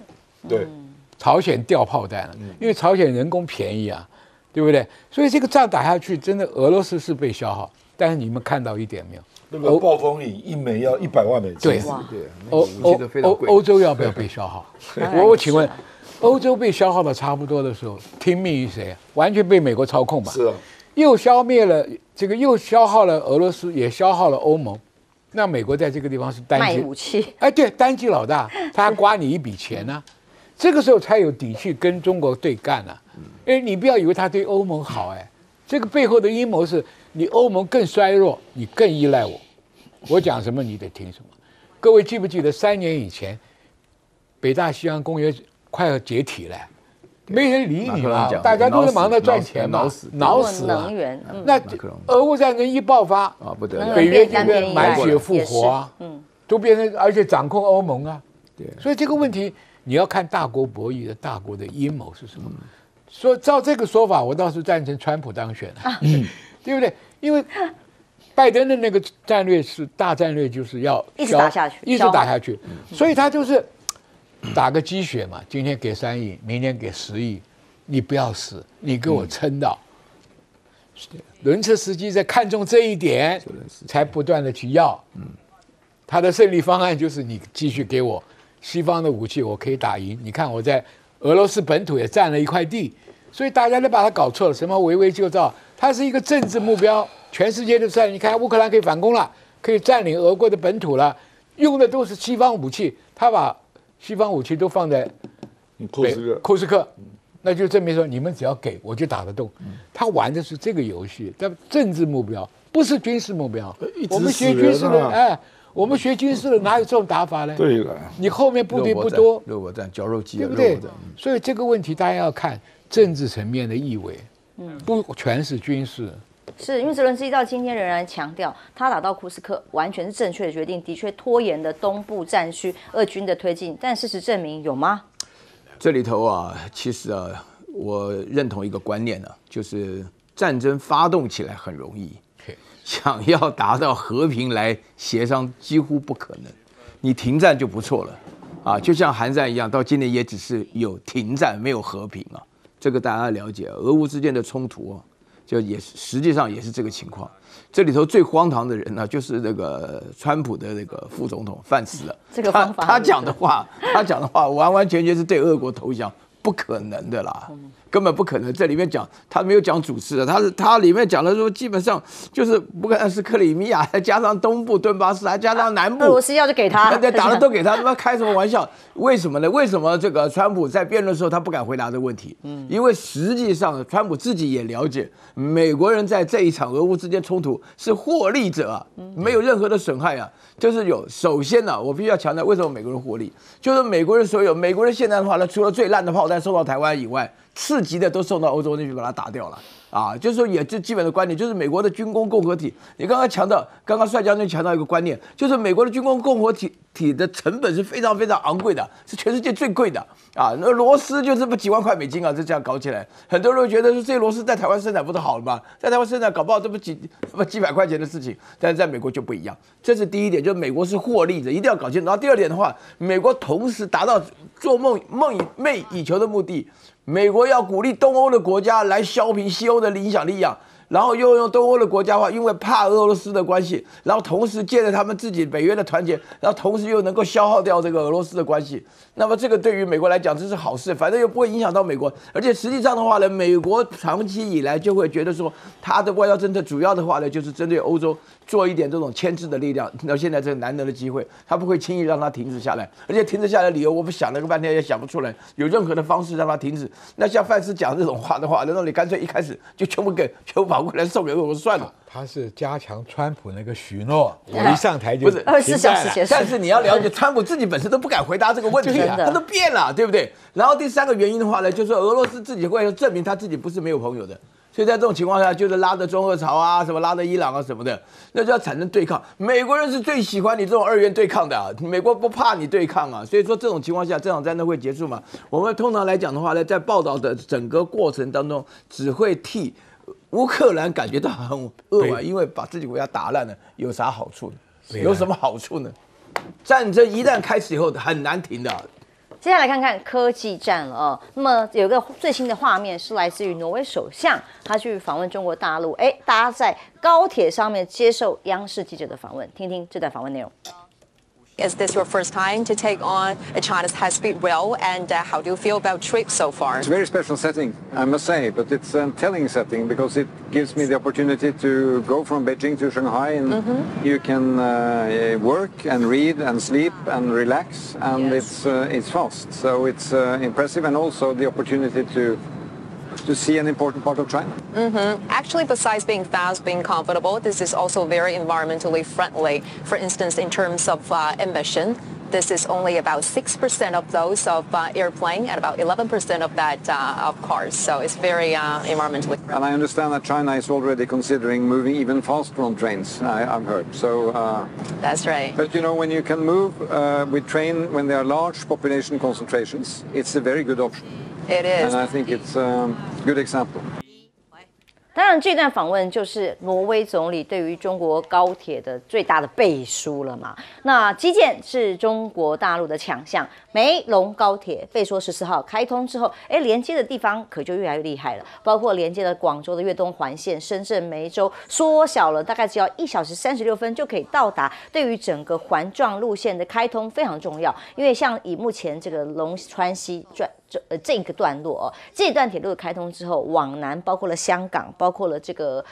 朝鲜调炮弹了，因为朝鲜人工便宜啊，对不对？所以这个仗打下去，真的俄罗斯是被消耗。但是你们看到一点没有？那个暴风雨1枚要$100万。对，欧洲要不要被消耗？我请问，欧洲被消耗的差不多的时候，听命于谁？完全被美国操控嘛？是啊，又消灭了这个，又消耗了俄罗斯，也消耗了欧盟。那美国在这个地方是单机卖武器，哎，对，单机老大，他还刮你一笔钱呢、啊，这个时候才有底气跟中国对干啊。哎，你不要以为他对欧盟好，哎，这个背后的阴谋是你欧盟更衰弱，你更依赖我，我讲什么你得听什么。各位记不记得3年以前，北大西洋公约快要解体了？没人理你嘛，大家都是忙着赚钱嘛，恼死了。能源，那俄乌战争一爆发啊，不得了，北约这边满血复活啊，都变成而且掌控欧盟啊。对，所以这个问题你要看大国博弈的大国的阴谋是什么。说照这个说法，我倒是赞成川普当选了，对不对？因为拜登的那个战略是大战略，就是要一直打下去，一直打下去，所以他就是打个鸡血嘛，今天给3亿，明天给10亿，你不要死，你给我撑到。伦车司机在看中这一点，才不断的去要。他的胜利方案就是你继续给我西方的武器，我可以打赢。你看我在俄罗斯本土也占了一块地，所以大家都把它搞错了。什么围魏救赵，它是一个政治目标，全世界都在。你看乌克兰可以反攻了，可以占领俄国的本土了，用的都是西方武器，他把西方武器都放在库斯克，那就证明说你们只要给我就打得动。他玩的是这个游戏，但政治目标不是军事目标。我们学军事的，哎，我们学军事的哪有这种打法呢？对了，你后面部队不多，肉搏战、绞肉机，对不对？所以这个问题大家要看政治层面的意味，不全是军事。是因为泽伦斯基到今天仍然强调，他打到库斯克完全是正确的决定，的确拖延了东部战区俄军的推进，但事实证明有吗？这里头啊，其实啊，我认同一个观念呢、啊，就是战争发动起来很容易，想要达到和平来协商几乎不可能。你停战就不错了啊，就像韩战一样，到今年也只是有停战，没有和平啊。这个大家了解，俄乌之间的冲突啊。就也实际上也是这个情况，这里头最荒唐的人呢，就是那个川普的那个副总统范斯了。这个方法他讲的话完完全全是对俄国投降，不可能的啦，根本不可能。这里面讲他没有讲主事的，他里面讲的说，基本上就是不管是克里米亚，再加上东部顿巴斯，还加上南部，俄罗斯要就给他，打了都给他，他妈开什么玩笑？为什么呢？为什么这个川普在辩论的时候他不敢回答这个问题？因为实际上川普自己也了解，美国人在这一场俄乌之间冲突是获利者啊，没有任何的损害啊。就是首先呢，我必须要强调，为什么美国人获利？就是美国人美国人现在的话呢，除了最烂的炮弹送到台湾以外，次级的都送到欧洲那边把它打掉了啊！就是说，也就基本的观点，就是美国的军工共和体。你刚刚帅将军强调一个观念，就是美国的军工共和体的成本是非常非常昂贵的，是全世界最贵的啊！那螺丝就这么几万块美金啊，就这样搞起来，很多人会觉得说这些螺丝在台湾生产不是好了吗？在台湾生产搞不好这不几百块钱的事情，但是在美国就不一样。这是第一点，就是美国是获利者，一定要搞清楚。然后第二点的话，美国同时达到做梦寐以求的目的。美国要鼓励东欧的国家来削平西欧的影响力啊，然后又用东欧的国家化，因为怕俄罗斯的关系，然后同时借着他们自己北约的团结，然后同时又能够消耗掉这个俄罗斯的关系。那么这个对于美国来讲这是好事，反正又不会影响到美国。而且实际上的话呢，美国长期以来就会觉得说，他的外交政策主要的话呢，就是针对欧洲做一点这种牵制的力量。那现在这个难得的机会，他不会轻易让它停止下来。而且停止下来的理由，我们想了个半天也想不出来有任何的方式让它停止。那像范斯讲这种话的话，那你干脆一开始就全部跑过来送给俄国算了。他是加强川普那个许诺，我一上台就不是24小时结束。但是你要了解，川普自己本身都不敢回答这个问题啊，他都变了，对不对？然后第三个原因的话呢，就是俄罗斯自己会证明他自己不是没有朋友的。所以在这种情况下，就是拉着中俄朝啊，什么拉着伊朗啊什么的，那就要产生对抗。美国人是最喜欢你这种二元对抗的啊，美国不怕你对抗啊。所以说这种情况下，这场战争会结束吗？我们通常来讲的话呢，在报道的整个过程当中，只会替乌克兰感觉到很扼腕，因为把自己国家打烂了，有啥好处呢？有什么好处呢？战争一旦开始以后，很难停的。接下来看看科技战了哦。那么有一个最新的画面是来自于挪威首相，他去访问中国大陆，大家在高铁上面接受央视记者的访问，听听这段访问内容。Is this your first time to take on China's high-speed rail, and how do you feel about trip so far? It's a very special setting, I must say, but it's a telling setting because it gives me the opportunity to go from Beijing to Shanghai, and you can work and read and sleep and relax, and it's fast, so it's impressive, and also the opportunity to see an important part of China. Actually, besides being fast, being comfortable, this is also very environmentally friendly. For instance, in terms of emission, this is only about 6% of those of airplane and about 11% of that of cars. So it's very environmentally friendly. And I understand that China is already considering moving even faster on trains, I've heard. So that's right. But you know, when you can move with train when there are large population concentrations, it's a very good option. It is. And I think it's a good example. 当然，这段访问就是挪威总理对于中国高铁的最大的背书了嘛。那基建是中国大陆的强项，梅龙高铁被说14号开通之后，连接的地方可就越来越厉害了，包括连接了广州的粤东环线、深圳、梅州，缩小了大概只要1小时36分就可以到达。对于整个环状路线的开通非常重要，因为像以目前这个龙川西这个段落这段铁路的开通之后，往南包括了香港，包括了这个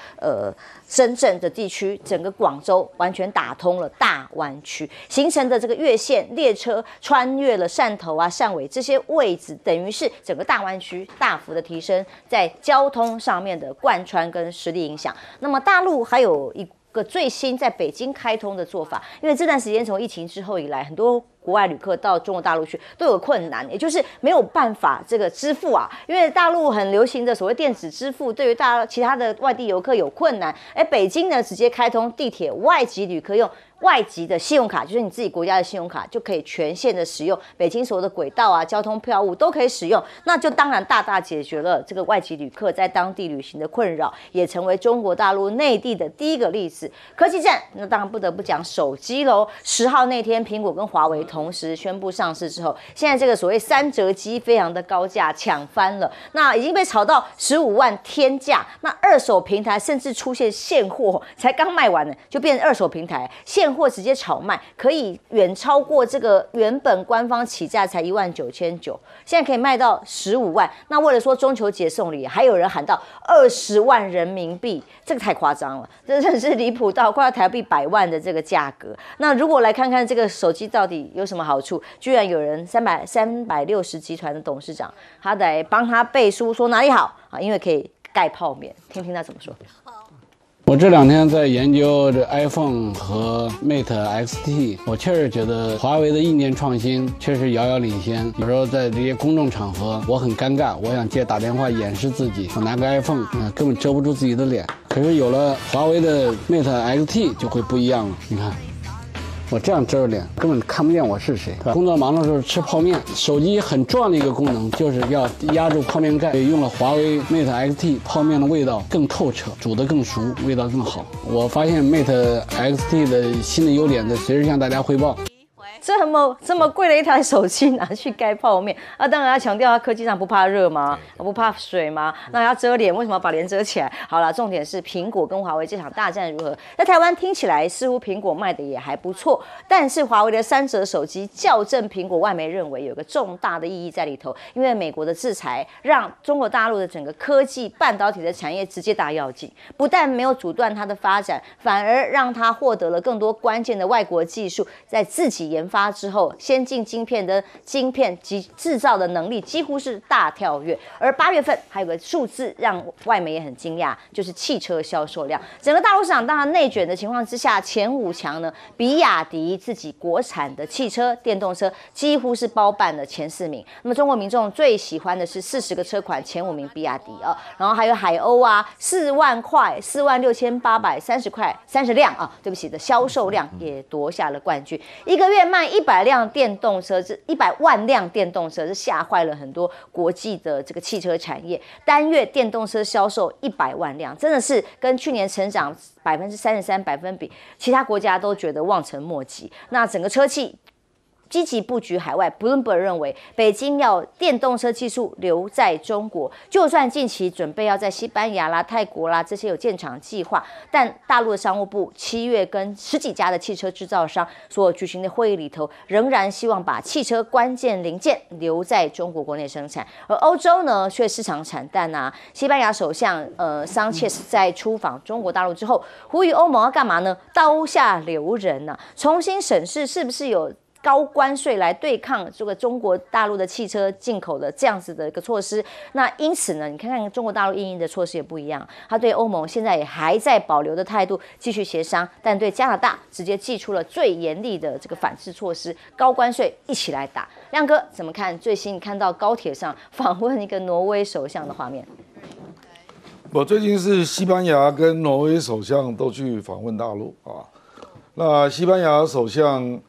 深圳的地区，整个广州完全打通了大湾区，形成的这个越线列车穿越了汕头啊、汕尾这些位置，等于是整个大湾区大幅的提升在交通上面的贯穿跟实力影响。那么大陆还有一个最新在北京开通的做法，因为这段时间从疫情之后以来，很多国外旅客到中国大陆去都有困难，也就是没有办法这个支付啊，因为大陆很流行的所谓电子支付，对于其他的外地游客有困难。北京呢直接开通地铁，外籍旅客用外籍的信用卡，就是你自己国家的信用卡，就可以全线的使用北京所有的轨道啊、交通票务都可以使用，那就当然大大解决了这个外籍旅客在当地旅行的困扰，也成为中国大陆内地的第一个例子。科技战，那当然不得不讲手机喽。10号那天，苹果跟华为同时宣布上市之后，现在这个所谓3折机非常的高价，抢翻了，那已经被炒到15万天价。那二手平台甚至出现现货，才刚卖完呢，就变成二手平台现货直接炒卖，可以远超过这个原本官方起价才19900，现在可以卖到15万。那为了说中秋节送礼，还有人喊到20万人民币，这个太夸张了，这真的是离谱到快要台币100万的这个价格。那如果来看看这个手机到底有什么好处，居然有人360集团的董事长，他来帮他背书说哪里好啊？因为可以盖泡面，听听他怎么说。我这2天在研究这 iPhone 和 Mate XT， 我确实觉得华为的意念创新确实遥遥领先。有时候在这些公众场合，我很尴尬，我想打电话掩饰自己，我拿个 iPhone， 根本遮不住自己的脸。可是有了华为的 Mate XT 就会不一样了。你看，我这样遮着脸，根本看不见我是谁。工作忙的时候吃泡面，手机很重要的一个功能就是要压住泡面盖。用了华为 Mate XT， 泡面的味道更透彻，煮得更熟，味道更好。我发现 Mate XT 的新的优点在随时向大家汇报。这么贵的一台手机拿去盖泡面啊？当然要强调它科技上不怕热吗？不怕水吗？那要遮脸，为什么要把脸遮起来？好了，重点是苹果跟华为这场大战如何？在台湾听起来似乎苹果卖的也还不错，但是华为的3折手机校正苹果，外媒认为有个重大的意义在里头，因为美国的制裁让中国大陆的整个科技半导体的产业直接大跃进，不但没有阻断它的发展，反而让它获得了更多关键的外国技术，在自己研发之后，先进晶片及制造的能力几乎是大跳跃。而8月份还有个数字让外媒也很惊讶，就是汽车销售量。整个大陆市场当然内卷的情况之下，前5强呢，比亚迪自己国产的汽车电动车几乎是包办了前4名。那么中国民众最喜欢的是40个车款前5名比亚迪啊，然后还有海鸥啊，4万块46830辆啊，对不起的销售量也夺下了冠军。一个月卖100辆电动车，这100万辆电动车是吓坏了很多国际的这个汽车产业。单月电动车销售100万辆，真的是跟去年成长33%比，其他国家都觉得望尘莫及。那整个车企积极布局海外 ，Bloomberg 认为北京要电动车技术留在中国，就算近期准备要在西班牙啦、泰国啦这些有建厂计划，但大陆的商务部7月跟10几家的汽车制造商所举行的会议里头，仍然希望把汽车关键零件留在中国国内生产，而欧洲呢却市场惨淡啊。西班牙首相桑切斯在出访中国大陆之后，呼吁欧盟要干嘛呢？刀下留人啊，重新审视是不是有高关税来对抗这个中国大陆的汽车进口的这样子的一个措施。那因此呢，你看看中国大陆因应的措施也不一样，他对欧盟现在也还在保留的态度继续协商，但对加拿大直接祭出了最严厉的这个反制措施，高关税一起来打。亮哥怎么看最新看到高铁上访问一个挪威首相的画面？我最近是西班牙跟挪威首相都去访问大陆啊。那西班牙首相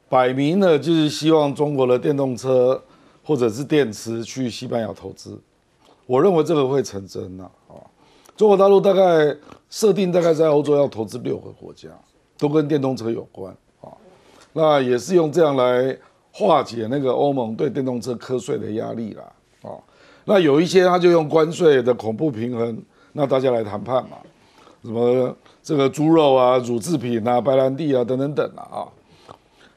摆明了就是希望中国的电动车或者是电池去西班牙投资，我认为这个会成真啊。中国大陆大概设定大概在欧洲要投资6个国家，都跟电动车有关啊。那也是用这样来化解那个欧盟对电动车课税的压力啦啊。那有一些他就用关税的恐怖平衡，那大家来谈判嘛，什么这个猪肉啊、乳制品啊、白兰地啊等等等啊。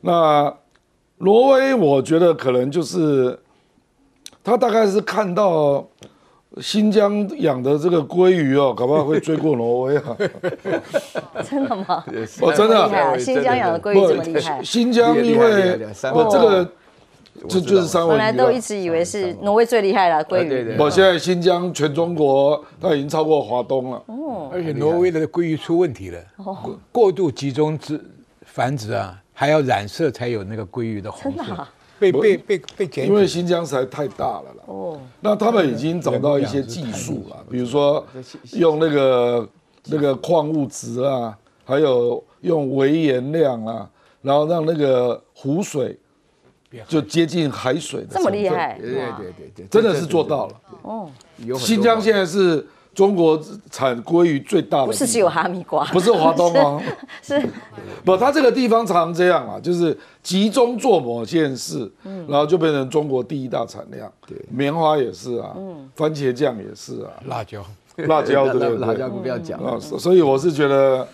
那挪威，我觉得可能就是他大概是看到新疆养的这个鲑鱼哦，搞不好会追过挪威啊。真的吗？哦，真的啊，新疆养的鲑鱼这么厉害。新疆因为这个就是3文鱼，本来都一直以为是挪威最厉害的鲑鱼。我现在新疆全中国它已经超过华东了。哦，而且挪威的鲑鱼出问题了，过度集中繁殖啊。还要染色才有那个鲑鱼的红色，被检举，因为新疆实在太大了啦。哦，那他们已经找到一些技术了，比如说用那个矿物质啊，还有用微盐量啊，然后让那个湖水就接近海水的这么厉害，对，真的是做到了。哦，新疆现在是中国产鲑鱼最大的，不是只有哈密瓜，不是华东哦，是不，它这个地方常这样啊，就是集中做某件事，然后就变成中国第1大产量。对，棉花也是啊，番茄酱也是啊，辣椒对不对？辣椒不要讲啊，所以我是觉得，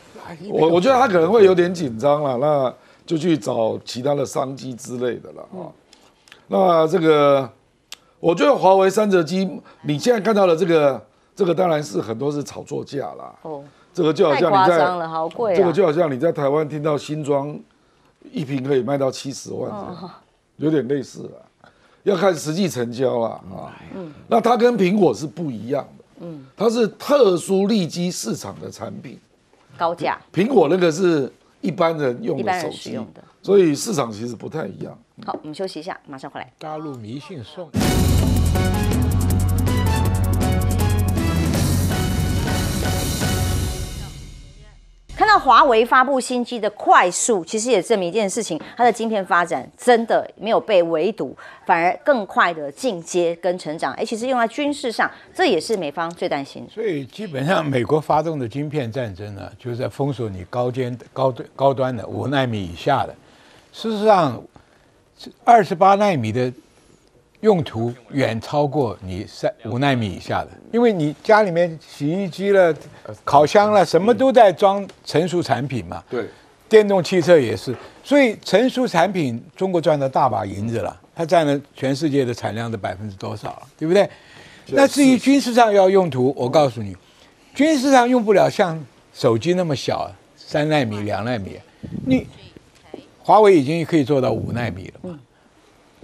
我觉得他可能会有点紧张了，那就去找其他的商机之类的了啊。那这个，我觉得华为3折机，你现在看到的这个当然是很多是炒作价啦。哦，这个就好像你在，太夸张了，好贵啊。这个就好像你在台湾听到新庄1瓶可以卖到70万这样，有点类似了。要看实际成交啦啊。那它跟苹果是不一样的。它是特殊利基市场的产品，高价。苹果那个是一般人用的手机，所以市场其实不太一样。好，我们休息一下，马上回来。大陆迷信送。看到华为发布新机的快速，其实也证明一件事情，它的晶片发展真的没有被围堵，反而更快的进阶跟成长。其实用在军事上，这也是美方最担心的。所以基本上美国发动的晶片战争呢，就是在封锁你高端的5奈米以下的。事实上， 28奈米的用途远超过你5奈米以下的，因为你家里面洗衣机了、烤箱了，什么都在装成熟产品嘛。对，电动汽车也是，所以成熟产品中国赚了大把银子了，它占了全世界的产量的多少了，对不对？那至于军事上要用途，我告诉你，军事上用不了像手机那么小，3奈米、2奈米，你华为已经可以做到5奈米了嘛。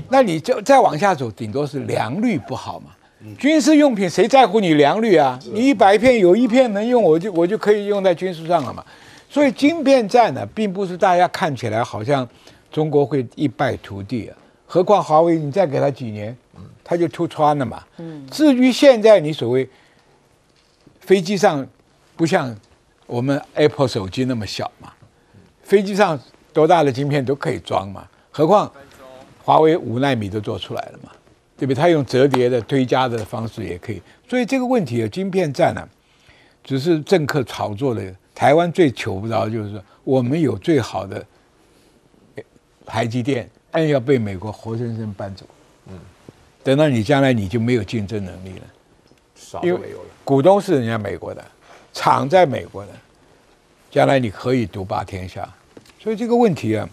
那你就再往下走，顶多是良率不好嘛。军事用品谁在乎你良率啊？你100片有1片能用，我就可以用在军事上了嘛。所以晶片战呢，并不是大家看起来好像中国会一败涂地啊。何况华为，你再给他几年，他就突穿了嘛。至于现在你所谓飞机上，不像我们 Apple 手机那么小嘛，飞机上多大的晶片都可以装嘛。何况华为5奈米都做出来了嘛，对不对？它用折叠的堆加的方式也可以。所以这个问题的晶片战呢，只是政客炒作的。台湾最求不着就是说，我们有最好的台积电，但要被美国活生生搬走。等到你将来你就没有竞争能力了，因为股东是人家美国的，厂在美国的，将来你可以独霸天下。所以这个问题啊，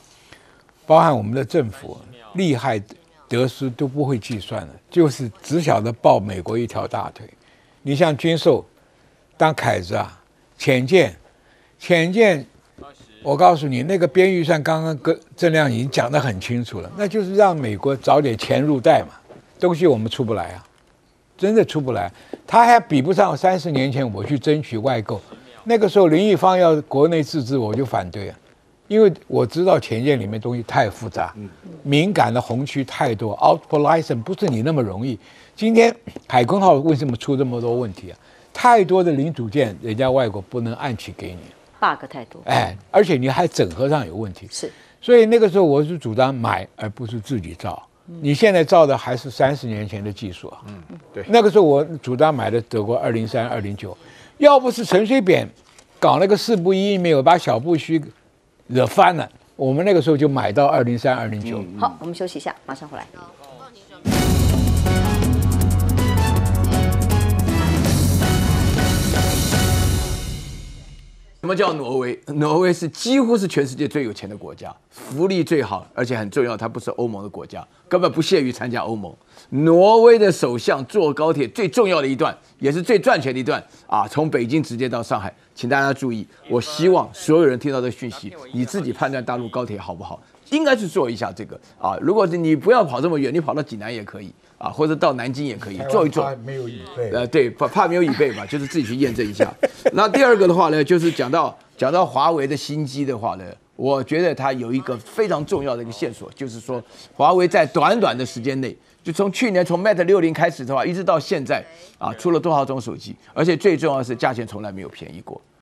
包含我们的政府利害得失都不会计算的，就是只晓得抱美国一条大腿。你像军售当凯子啊，潜舰，我告诉你，那个编预算刚刚跟郑亮已经讲得很清楚了，那就是让美国早点钱入袋嘛，东西我们出不来啊，真的出不来。他还比不上30年前我去争取外购，那个时候林义方要国内自制，我就反对啊，因为我知道潜舰里面东西太复杂，敏感的红区太多 ，output license 不是你那么容易。今天海鲲号为什么出这么多问题啊？太多的零组件，人家外国不能按期给你。bug 太多，而且你还整合上有问题，是，所以那个时候我是主张买，而不是自己造。你现在造的还是30年前的技术啊，对，那个时候我主张买的德国203、209，要不是陈水扁搞那个4不1没有把小布须惹翻了，我们那个时候就买到203、209。好，我们休息一下，马上回来。什么叫挪威？挪威是几乎是全世界最有钱的国家，福利最好，而且很重要，它不是欧盟的国家，根本不屑于参加欧盟。挪威的首相坐高铁最重要的一段，也是最赚钱的一段啊，从北京直接到上海。请大家注意，我希望所有人听到这讯息，你自己判断大陆高铁好不好，应该去做一下这个啊。如果你不要跑这么远，你跑到济南也可以。啊，或者到南京也可以做一做，没有椅背，对，怕没有椅背嘛，就是自己去验证一下。那第二个的话呢，就是讲到华为的新机的话呢，我觉得它有一个非常重要的一个线索，就是说华为在短短的时间内，就从去年从 Mate 60开始的话，一直到现在啊，出了多少种手机，而且最重要的是价钱从来没有便宜过。